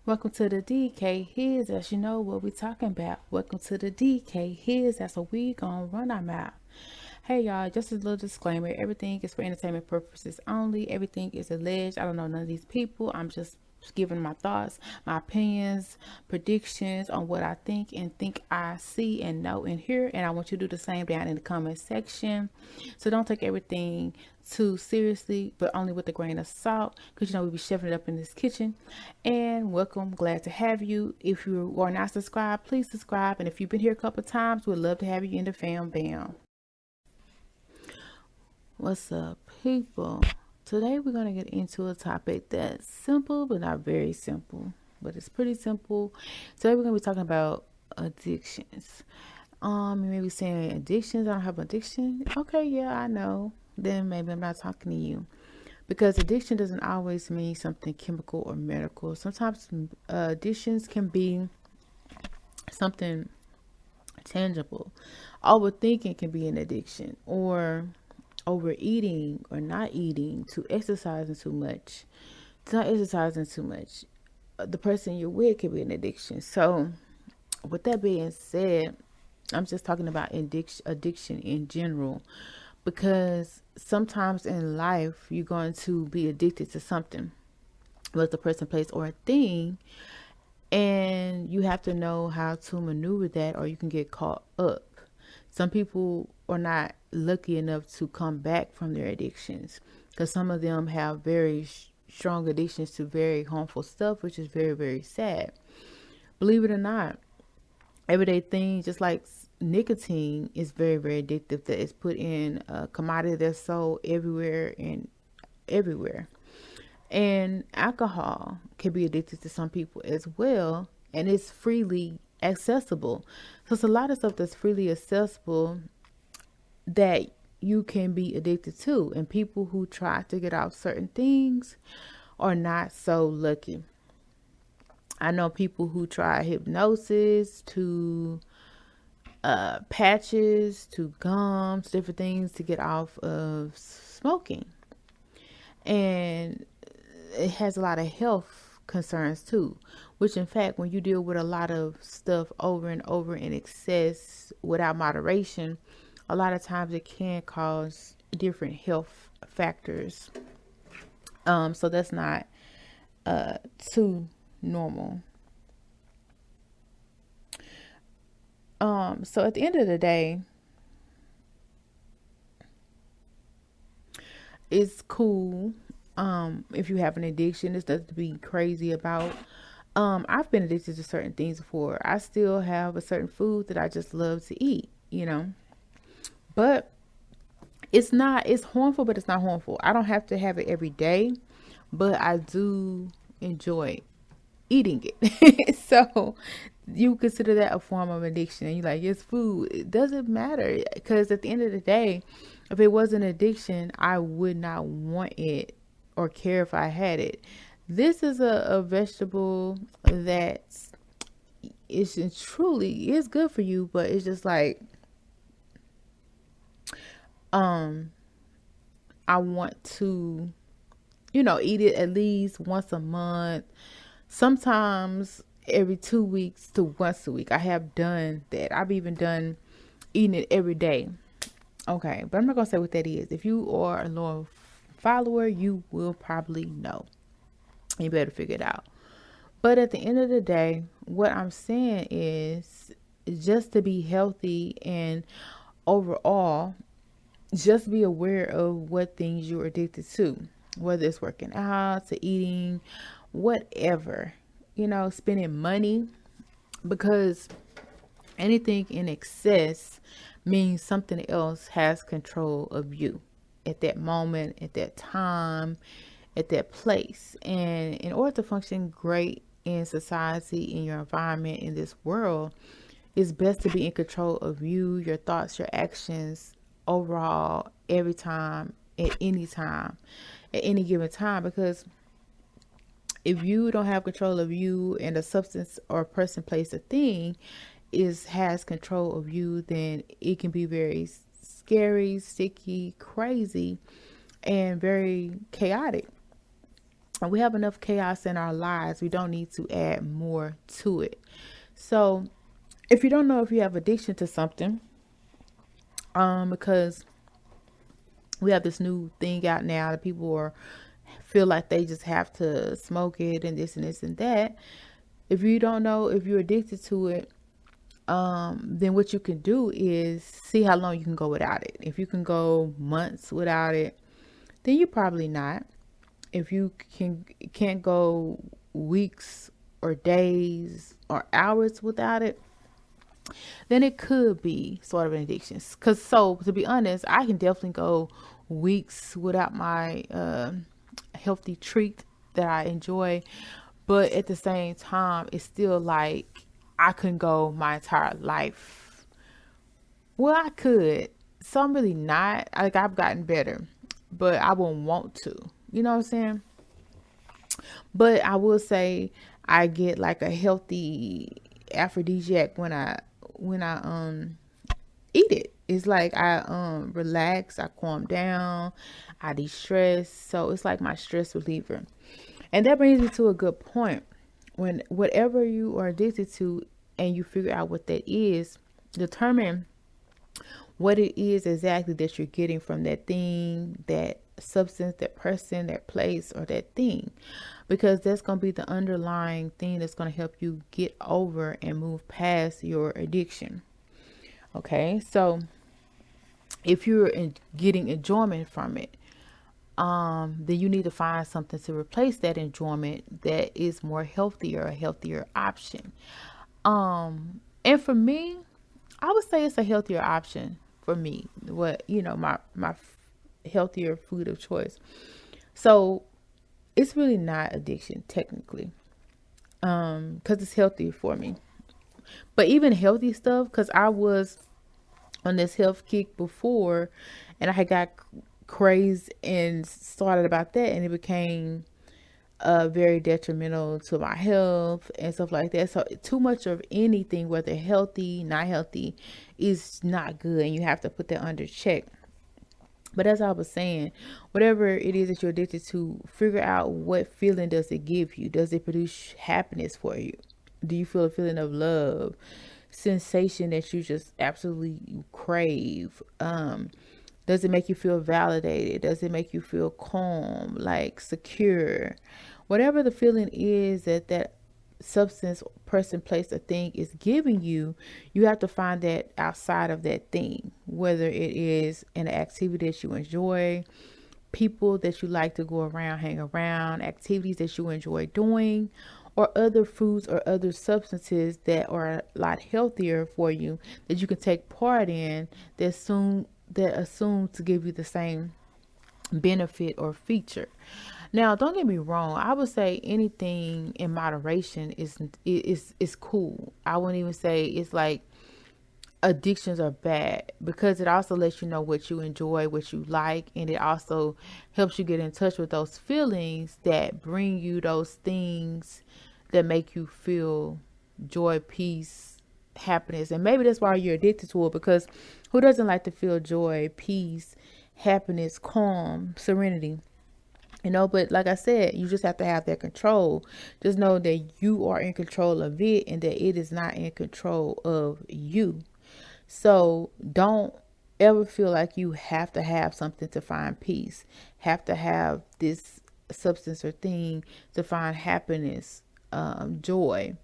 Welcome to the DKHizouse. You know what we talking about. Welcome to the DKHizouse. That's what we gonna run our mouth. Hey y'all, just a little disclaimer. Everything is for entertainment purposes only. Everything is alleged. I don't know none of these people. I'm just giving my thoughts, my opinions, predictions on what I think I see and know and hear. And I want you to do the same down in the comment section. So don't take everything too seriously, but only with a grain of salt, because we be chefing it up in this kitchen. And welcome, glad to have you. If you are not subscribed, please subscribe. And if you've been here a couple of times, we'd love to have you in the fam bam. What's up, people? Today we're going to get into a topic that's simple but not very simple, but it's pretty simple. Today we're going to be talking about addictions. You may be saying addictions, I don't have addiction. Okay, yeah, I know. Then maybe I'm not talking to you, because addiction doesn't always mean something chemical or medical. Sometimes addictions can be something tangible. Overthinking can be an addiction, or overeating or not eating, to exercising too much, to not exercising too much. The person you're with can be an addiction. So with that being said, I'm just talking about addiction in general, because sometimes in life you're going to be addicted to something, whether the person, place, or a thing, and you have to know how to maneuver that, or you can get caught up. Some people are not lucky enough to come back from their addictions, because some of them have very strong addictions to very harmful stuff, which is very, very sad. Believe it or not, everyday things, just like nicotine, is very, very addictive. That is put in a commodity that's sold everywhere and everywhere. And alcohol can be addicted to some people as well, and it's freely accessible. So it's a lot of stuff that's freely accessible that you can be addicted to, and people who try to get off certain things are not so lucky. I know people who try hypnosis, to patches, to gums, different things to get off of smoking. And it has a lot of health concerns too, which in fact, when you deal with a lot of stuff over and over in excess without moderation, a lot of times it can cause different health factors. So that's not too normal. So at the end of the day, it's cool. If you have an addiction, it's nothing to be crazy about. I've been addicted to certain things before. I still have a certain food that I just love to eat. But it's harmful, but it's not harmful. I don't have to have it every day, but I do enjoy eating it. So you consider that a form of addiction, and you're like, it's food. It doesn't matter, because at the end of the day, if it was an addiction, I would not want it or care if I had it. This is a vegetable that is truly is good for you, but it's just like, I want to, eat it at least once a month, sometimes every 2 weeks to once a week. I have done that. I've even done eating it every day. Okay, but I'm not gonna say what that is. If you are a loyal follower, you will probably know. You better figure it out. But at the end of the day, what I'm saying is, just to be healthy and overall, just be aware of what things you're addicted to, whether it's working out, to eating, whatever, spending money, because anything in excess means something else has control of you at that moment, at that time, at that place. And in order to function great in society, in your environment, in this world, it's best to be in control of you, your thoughts, your actions, overall, every time, at any time, at any given time. Because if you don't have control of you, and a substance or a person, place, a thing has control of you, then it can be very scary, sticky, crazy, and very chaotic. We have enough chaos in our lives. We don't need to add more to it. So if you don't know if you have addiction to something, because we have this new thing out now that people are feel like they just have to smoke it and this and this and that. If you don't know if you're addicted to it, then what you can do is see how long you can go without it. If you can go months without it, then you're probably not. If you can't go weeks or days or hours without it, then it could be sort of an addiction. Because, so to be honest, I can definitely go weeks without my healthy treat that I enjoy, but at the same time, it's still like I couldn't go my entire life. Well, I could. So I'm really not. Like, I've gotten better, but I won't want to. You know what I'm saying? But I will say I get like a healthy aphrodisiac when I eat it. It's like I relax, I calm down, I de-stress. So it's like my stress reliever. And that brings me to a good point. When whatever you are addicted to and you figure out what that is, determine what it is exactly that you're getting from that thing, that substance, that person, that place, or that thing. Because that's going to be the underlying thing that's going to help you get over and move past your addiction. Okay, so if you're getting enjoyment from it, then you need to find something to replace that enjoyment that is more healthier, a healthier option. And for me, I would say it's a healthier option for me. What, my healthier food of choice. So it's really not addiction technically, because it's healthy for me. But even healthy stuff, because I was on this health kick before, and I had got crazed and started about that, and it became very detrimental to my health and stuff like that. So too much of anything, whether healthy, not healthy, is not good, and you have to put that under check. But as I was saying, whatever it is that you're addicted to, figure out what feeling does it give you. Does it produce happiness for you? Do you feel a feeling of love, sensation that you just absolutely crave? Does it make you feel validated? Does it make you feel calm, like secure? Whatever the feeling is that substance, person, place, or thing is giving you, you have to find that outside of that thing, whether it is an activity that you enjoy, people that you like to go around, hang around, activities that you enjoy doing, or other foods or other substances that are a lot healthier for you that you can take part in that assume to give you the same benefit or feature. Now, don't get me wrong. I would say anything in moderation is cool. I wouldn't even say it's like addictions are bad, because it also lets you know what you enjoy, what you like, and it also helps you get in touch with those feelings that bring you those things that make you feel joy, peace, happiness. And maybe that's why you're addicted to it, because who doesn't like to feel joy, peace, happiness, calm, serenity? But like I said, you just have to have that control. Just know that you are in control of it and that it is not in control of you. So don't ever feel like you have to have something to find peace, have to have this substance or thing to find happiness, joy,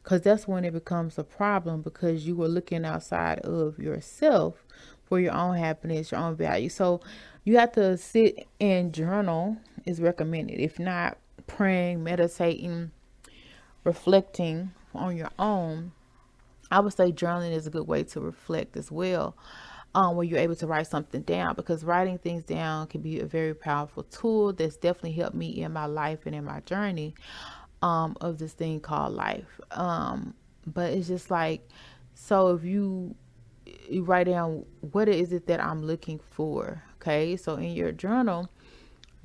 because that's when it becomes a problem, because you are looking outside of yourself for your own happiness, your own value. So you have to sit and journal is recommended. If not, praying, meditating, reflecting on your own. I would say journaling is a good way to reflect as well, where you're able to write something down, because writing things down can be a very powerful tool that's definitely helped me in my life and in my journey of this thing called life. But it's just like, so if you write down what is it that I'm looking for. Okay, so in your journal,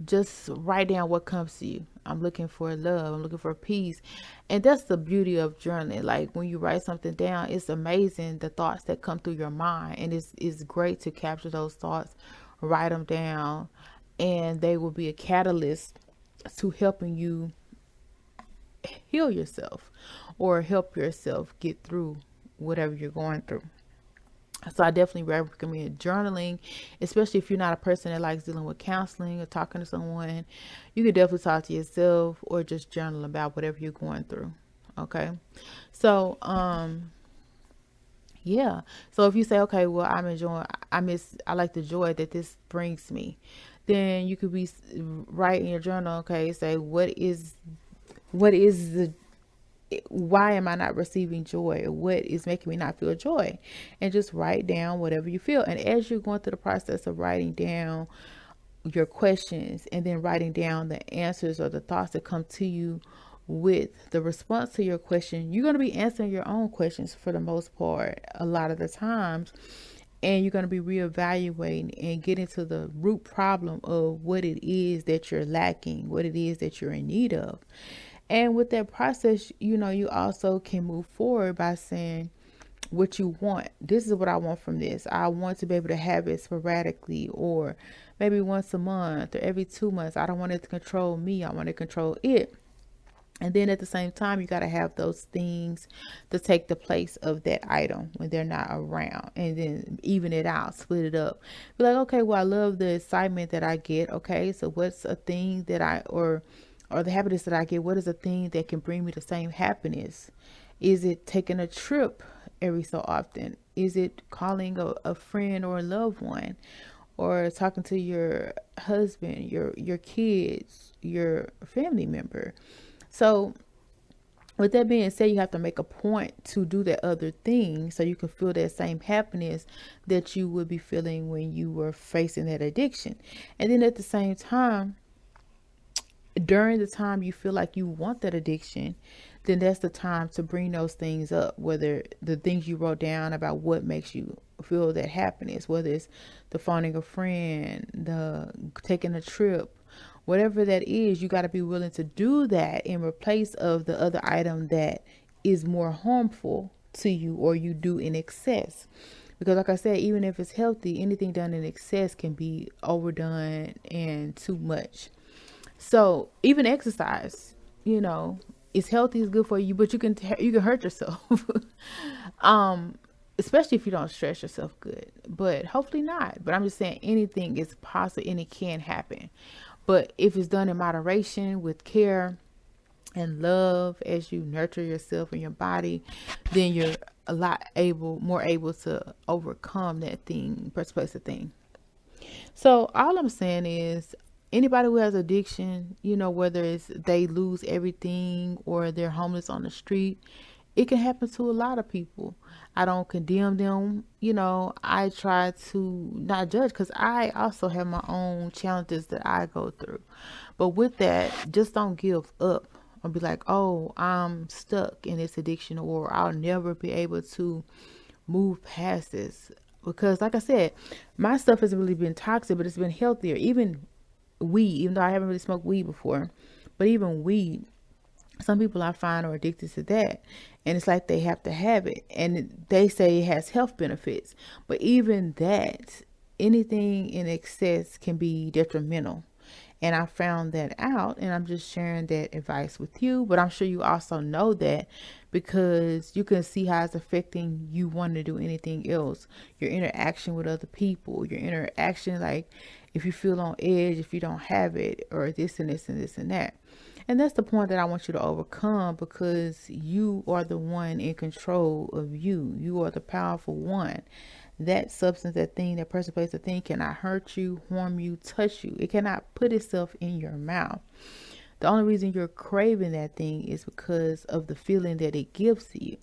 just write down what comes to you. I'm looking for love, I'm looking for peace. And that's the beauty of journaling. Like when you write something down, it's amazing the thoughts that come through your mind, and it's great to capture those thoughts, write them down, and they will be a catalyst to helping you heal yourself or help yourself get through whatever you're going through. So I definitely recommend journaling, especially if you're not a person that likes dealing with counseling or talking to someone. You can definitely talk to yourself or just journal about whatever you're going through. Okay. So, yeah. So if you say, okay, well, I like the joy that this brings me, then you could be write in your journal. Okay. Say, what is the why am I not receiving joy? Or what is making me not feel joy? And just write down whatever you feel. And as you're going through the process of writing down your questions and then writing down the answers or the thoughts that come to you with the response to your question, you're going to be answering your own questions for the most part a lot of the times. And you're going to be reevaluating and getting to the root problem of what it is that you're lacking, what it is that you're in need of. And with that process, you also can move forward by saying what you want. This is what I want from this. I want to be able to have it sporadically or maybe once a month or every 2 months. I don't want it to control me. I want to control it. And then at the same time, you got to have those things to take the place of that item when they're not around, and then even it out, split it up. Be like, okay, well, I love the excitement that I get. Okay, so what's a thing that or the happiness that I get, what is a thing that can bring me the same happiness? Is it taking a trip every so often? Is it calling a friend or a loved one? Or talking to your husband, your kids, your family member? So with that being said, you have to make a point to do that other thing so you can feel that same happiness that you would be feeling when you were facing that addiction. And then at the same time, during the time you feel like you want that addiction, then that's the time to bring those things up, whether the things you wrote down about what makes you feel that happiness, whether it's the phoning a friend, the taking a trip, whatever that is. You got to be willing to do that in replace of the other item that is more harmful to you or you do in excess. Because like I said, even if it's healthy, anything done in excess can be overdone and too much. So even exercise, it's healthy, it's good for you, but you can hurt yourself. Especially if you don't stress yourself good, but hopefully not. But I'm just saying anything is possible and it can happen. But if it's done in moderation with care and love as you nurture yourself and your body, then you're more able to overcome that thing, persuasive thing. So all I'm saying is anybody who has addiction, whether it's they lose everything or they're homeless on the street, it can happen to a lot of people. I don't condemn them. I try to not judge because I also have my own challenges that I go through. But with that, just don't give up or be like, oh, I'm stuck in this addiction or I'll never be able to move past this. Because like I said, my stuff hasn't really been toxic, but it's been healthier. Even weed, even though I haven't really smoked weed before, but even weed, some people I find are addicted to that, and it's like they have to have it, and they say it has health benefits, but even that, anything in excess can be detrimental. And I found that out, and I'm just sharing that advice with you. But I'm sure you also know that because you can see how it's affecting you wanting to do anything else. Your interaction with other people, your interaction, like if you feel on edge, if you don't have it, or this and this and this and that. And that's the point that I want you to overcome, because you are the one in control of you. You are the powerful one. That substance, that thing, that person, place, that thing cannot hurt you, harm you, touch you. It cannot put itself in your mouth. The only reason you're craving that thing is because of the feeling that it gives to you.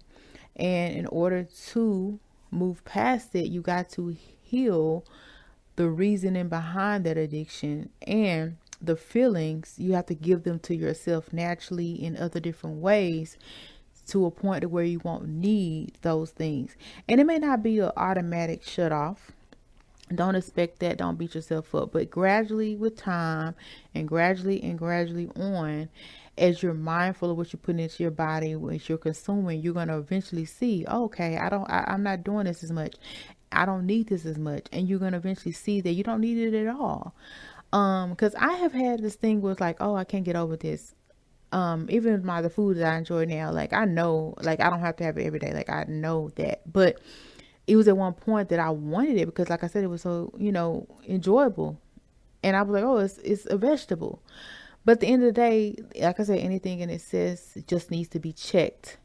And in order to move past it, you got to heal the reasoning behind that addiction, and the feelings, you have to give them to yourself naturally in other different ways, to a point where you won't need those things. And it may not be an automatic shut off. Don't expect that. Don't beat yourself up. But gradually with time and gradually on, as you're mindful of what you're putting into your body, what you're consuming, you're going to eventually see, okay, I'm not doing this as much. I don't need this as much. And you're going to eventually see that you don't need it at all. Because I have had this thing where it's like, oh, I can't get over this. Even the food that I enjoy now, like I know, like I don't have to have it every day. Like I know that, but it was at one point that I wanted it because, like I said, it was so enjoyable, and I was like, oh, it's a vegetable. But at the end of the day, like I said, anything in excess just needs to be checked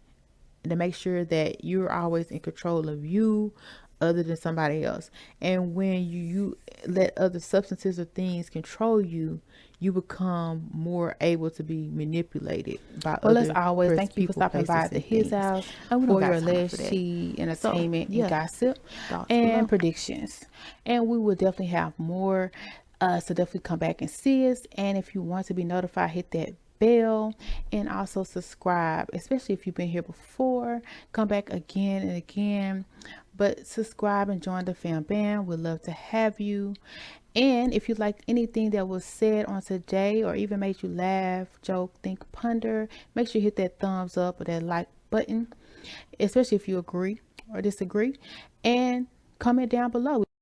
to make sure that you're always in control of you other than somebody else. And when you let other substances or things control you, you become more able to be manipulated by Well, as other always, thank you for people, stopping by places, at the and His things. House And we don't for got your time for alleged that. tea, So entertainment, and yeah, gossip thoughts and below. predictions. And we will definitely have more. So definitely come back and see us. And if you want to be notified, hit that bell and also subscribe, especially if you've been here before. Come back again and again. But subscribe and join the fam band. We'd love to have you. And if you liked anything that was said on today or even made you laugh, joke, think, ponder, make sure you hit that thumbs up or that like button, especially if you agree or disagree. And comment down below.